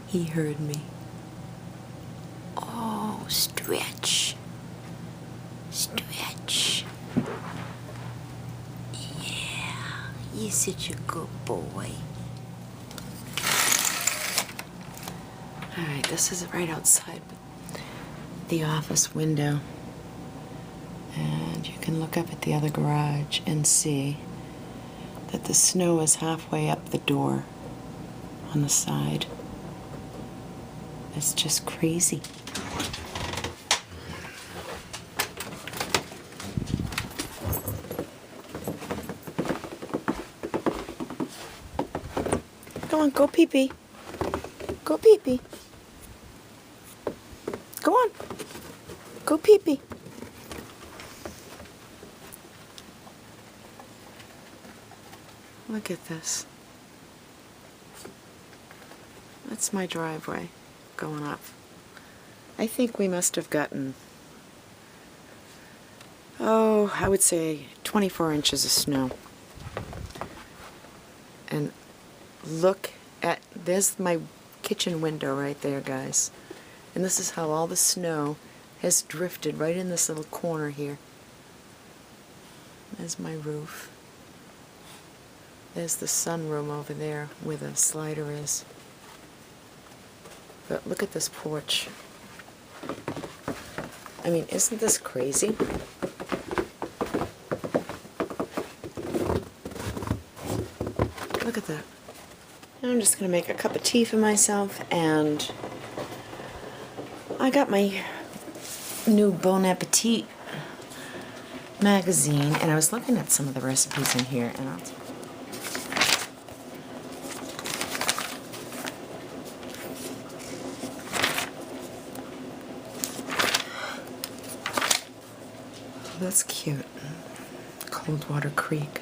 He heard me. Oh, stretch. Stretch. Yeah, you're such a good boy. Alright, this is right outside the office window. And you can look up at the other garage and see that the snow is halfway up the door on the side. It's just crazy. Go on, go pee-pee. Go pee-pee. Go on. Go pee-pee. Look at this. That's my driveway going up. I think we must have gotten, oh, I would say 24 inches of snow. And look at, there's my kitchen window right there, guys. And this is how all the snow has drifted right in this little corner here. There's my roof. There's the sunroom over there where the slider is. But look at this porch. I mean, isn't this crazy? Look at that. I'm just going to make a cup of tea for myself, and I got my new Bon Appetit magazine, and I was looking at some of the recipes in here, and that's cute. Coldwater Creek.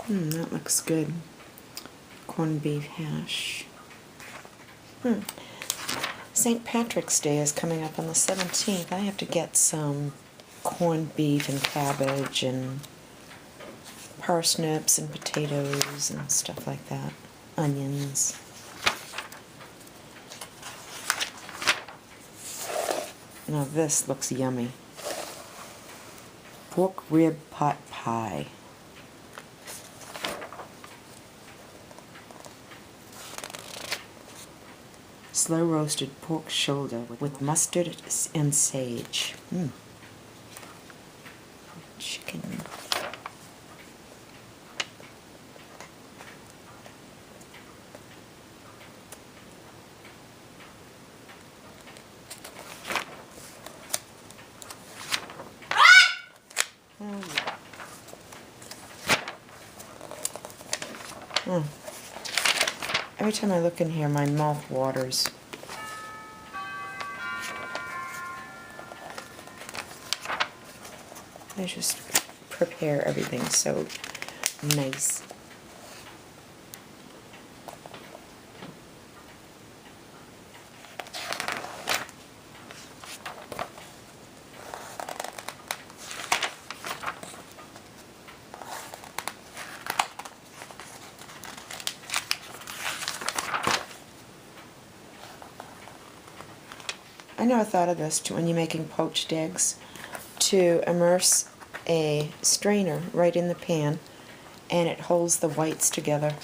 That looks good. Corned beef hash. St. Patrick's Day is coming up on the 17th. I have to get some corned beef and cabbage and parsnips and potatoes and stuff like that. Onions. Now this looks yummy. Pork rib pot pie. Slow roasted pork shoulder with mustard and sage. Chicken. Every time I look in here, my mouth waters. I just prepare everything so nice. I never thought of this when you're making poached eggs, to immerse a strainer right in the pan, and it holds the whites together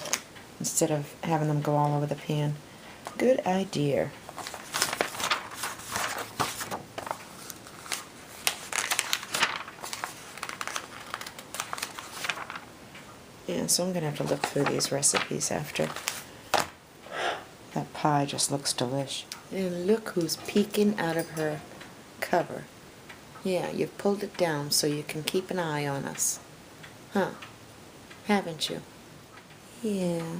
instead of having them go all over the pan. Good idea. Yeah, so I'm going to have to look through these recipes after. That pie just looks delish. And look who's peeking out of her cover. Yeah, you've pulled it down so you can keep an eye on us. Huh? Haven't you? Yeah.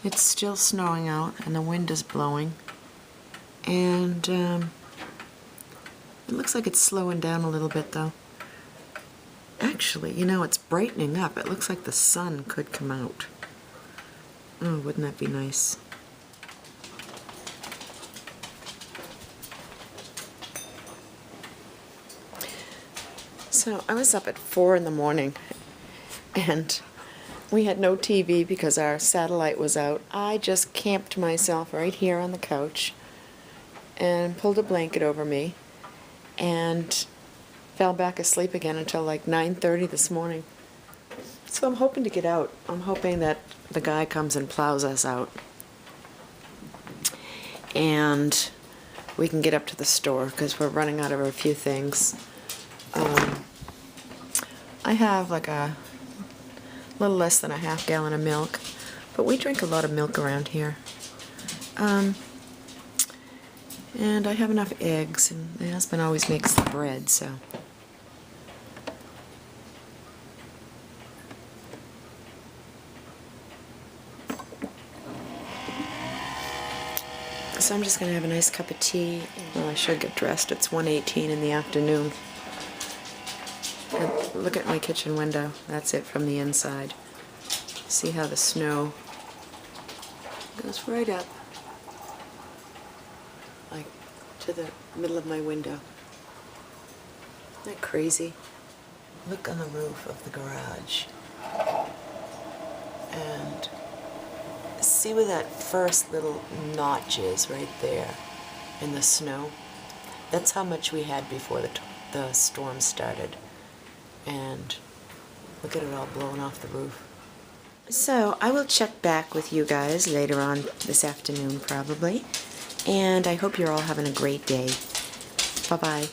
It's still snowing out and the wind is blowing. And It looks like it's slowing down a little bit though. Actually, you know, it's brightening up. It looks like the sun could come out. Oh, wouldn't that be nice? So I was up at 4 in the morning and we had no TV because our satellite was out. I just camped myself right here on the couch and pulled a blanket over me and fell back asleep again until like 9:30 this morning. So I'm hoping to get out. I'm hoping that the guy comes and plows us out and we can get up to the store because we're running out of a few things. I have like a little less than a half gallon of milk, but we drink a lot of milk around here. And I have enough eggs, and my husband always makes the bread, so. So I'm just going to have a nice cup of tea. Well, I should get dressed. It's 1:18 in the afternoon. And look at my kitchen window. That's it from the inside. See how the snow goes right up, like to the middle of my window. Isn't that crazy? Look on the roof of the garage. And see where that first little notch is right there in the snow? That's how much we had before the storm started. And look at it all blowing off the roof. So I will check back with you guys later on this afternoon probably. And I hope you're all having a great day. Bye-bye.